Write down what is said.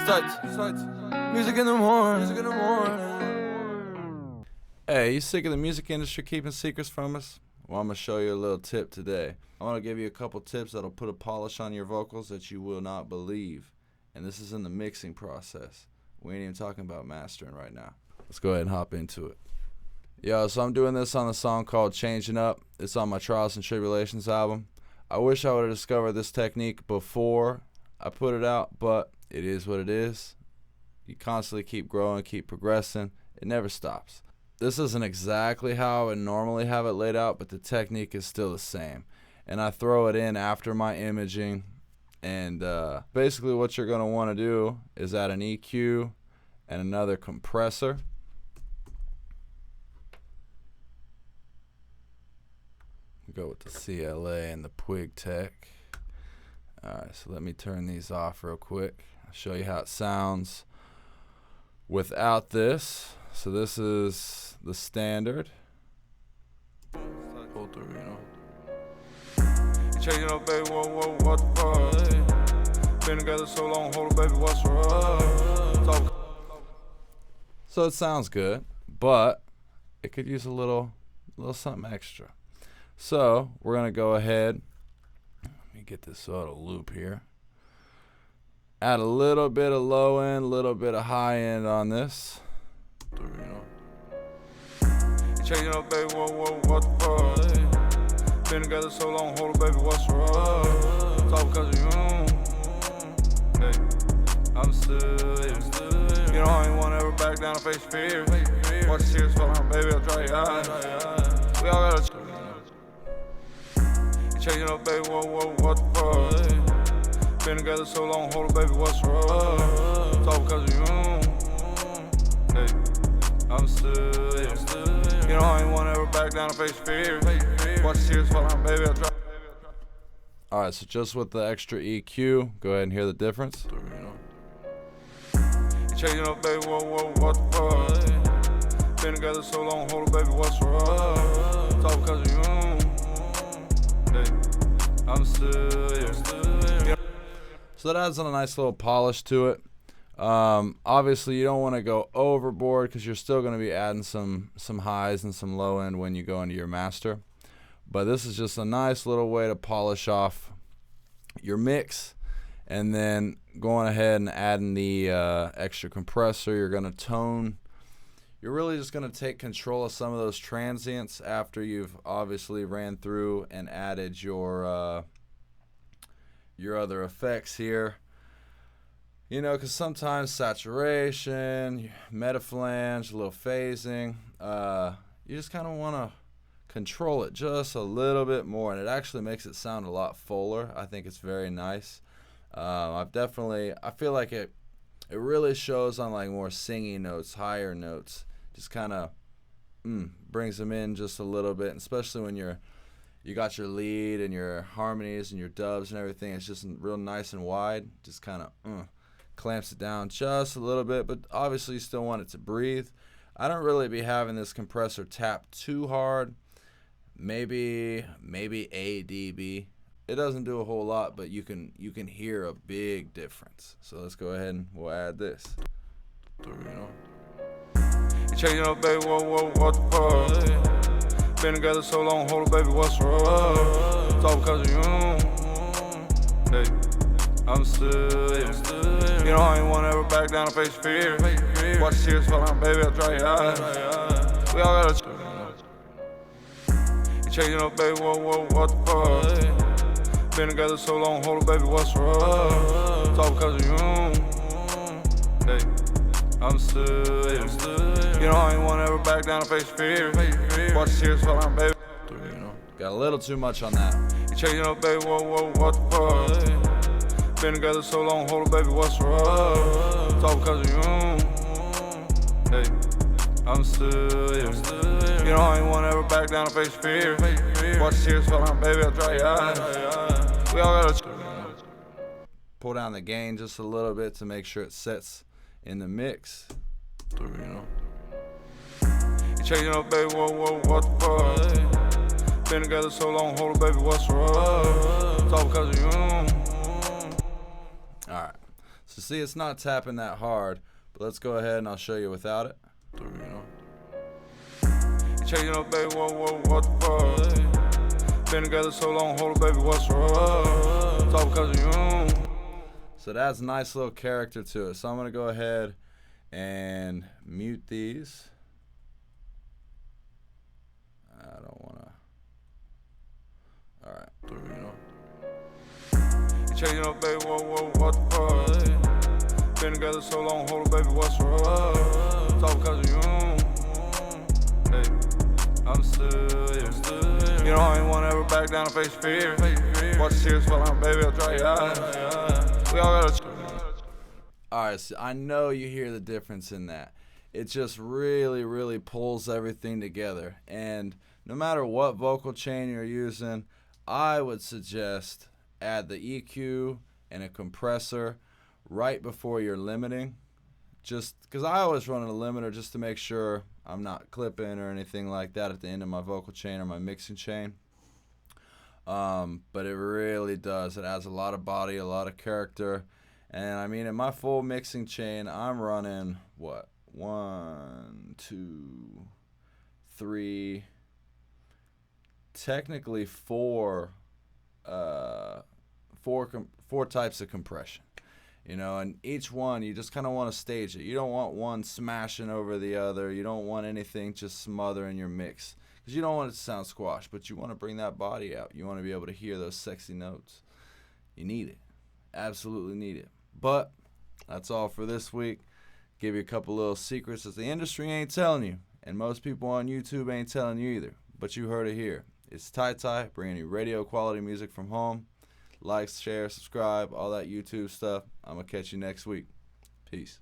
Music in the morning. Hey, you sick of the music industry keeping secrets from us? Well, I'm going to show you a little tip today. I want to give you a couple tips that'll put a polish on your vocals that you will not believe. And this is in the mixing process. We ain't even talking about mastering right now. Let's go ahead and hop into it. Yo, so I'm doing this on a song called Changing Up. It's on my Trials and Tribulations album. I wish I would have discovered this technique before I put it out, but it is what it is. You constantly keep growing, keep progressing. It never stops. This isn't exactly how I would normally have it laid out, but the technique is still the same. And I throw it in after my imaging. And basically what you're going to want to do is add an EQ and another compressor. Go with the CLA and the Puig Tech. Alright, so let me turn these off real quick. I'll show you how it sounds without this. So this is the standard. Pull through, you know. You changing up, baby, what the fuck? Been together so long, hold up, baby, what's up? So it sounds good, but it could use a little something extra. So we're gonna go ahead. Let me get this auto loop here. Add a little bit of low end, a little bit of high end on this. You know. You changing up, baby, what the fuck? Been together so long, hold up, baby, what's up? Talk because of you. Hey, I'm still here. You know I ain't wanna ever back down and face fear. Watch the tears fall down, baby, I'll dry your eyes. We all gotta. Changing up, baby, what the fuck? Been together so long, hold up, baby, what's up? Talk because of you. Hey, I'm still here. You know I ain't wanna ever back down and face fear. Watch the tears fall down, baby, I'll try. Alright, so just with the extra EQ, go ahead and hear the difference. Changing up, baby, what the fuck? Been together so long, hold up, baby, what's up? Talk because of you. I'm still here. So that adds a nice little polish to it. Obviously, you don't want to go overboard because you're still going to be adding some highs and some low end when you go into your master. But this is just a nice little way to polish off your mix. And then going ahead and adding the extra compressor, you're going to tone. You're really just going to take control of some of those transients after you've obviously ran through and added your other effects here. You know, because sometimes saturation, metaflange, a little phasing, you just kind of want to control it just a little bit more, and it actually makes it sound a lot fuller. I think it's very nice. I feel like it really shows on like more singing notes, higher notes. Just kind of brings them in just a little bit, and especially when you got your lead and your harmonies and your dubs and everything. It's just real nice and wide. Just kind of clamps it down just a little bit, but obviously you still want it to breathe. I don't really be having this compressor tap too hard. Maybe a dB. It doesn't do a whole lot, but you can hear a big difference. So let's go ahead and we'll add this. You know. Changing up, baby, what the fuck? Been together so long, hold up, baby, what's up? Talk because of you. Hey, I'm still here. You know I ain't wanna ever back down and face fear. Watch the tears fall down, baby, I'll dry your eyes. We all gotta. You changing up, baby, what the fuck? Been together so long, hold up, baby, what's up? Talk because of you. Hey, I'm still here. You know I ain't wanna ever back down and face fear. Watch the tears fall down, baby. You know, got a little too much on that. You changing up, baby, what the fuck? Been together so long, hold up, baby, what's up? Talk because of you. Hey, I'm still here. You know I ain't wanna ever back down and face fear. Watch the tears fall down, baby, I'll dry your eyes. We all gotta pull down the gain just a little bit to make sure it sets in the mix. You know. You changing up, baby, what the fuck? Been together so long, hold up, baby, what's up? Talk because of you. Alright, So see, it's not tapping that hard, but let's go ahead and I'll show you without it. You know, checking up, baby, what the fuck? Been together so long, hold it, baby, what's up? It's all because of you. So that adds a nice little character to it. So I'm gonna go ahead and mute these. I don't wanna. All right. You know, checking up, baby, what the fuck? Been together so long, hold it, baby, what's up? It's all because of you. Hey, I'm still, yeah. You know I ain't wanna ever back down and face fear. Watch the tears fall out, baby, I'll dry your eyes. We all gotta. All right, so I know you hear the difference in that. It just really, really pulls everything together. And no matter what vocal chain you're using, I would suggest add the EQ and a compressor right before you're limiting. Just because I always run a limiter just to make sure I'm not clipping or anything like that at the end of my vocal chain or my mixing chain. But it really does. It adds a lot of body, a lot of character. And I mean, in my full mixing chain, I'm running what? 1, 2, 3, technically four types of compression. You know, and each one you just kind of want to stage it. You don't want one smashing over the other. You don't want anything just smothering your mix because you don't want it to sound squashed, but you want to bring that body out. You want to be able to hear those sexy notes. You need it. Absolutely need it. But that's all for this week. Give you a couple little secrets that the industry ain't telling you, and most people on YouTube ain't telling you either. But you heard it here. It's Ty Ty bringing you radio quality music from home. Like, share, subscribe, all that YouTube stuff. I'm going to catch you next week. Peace.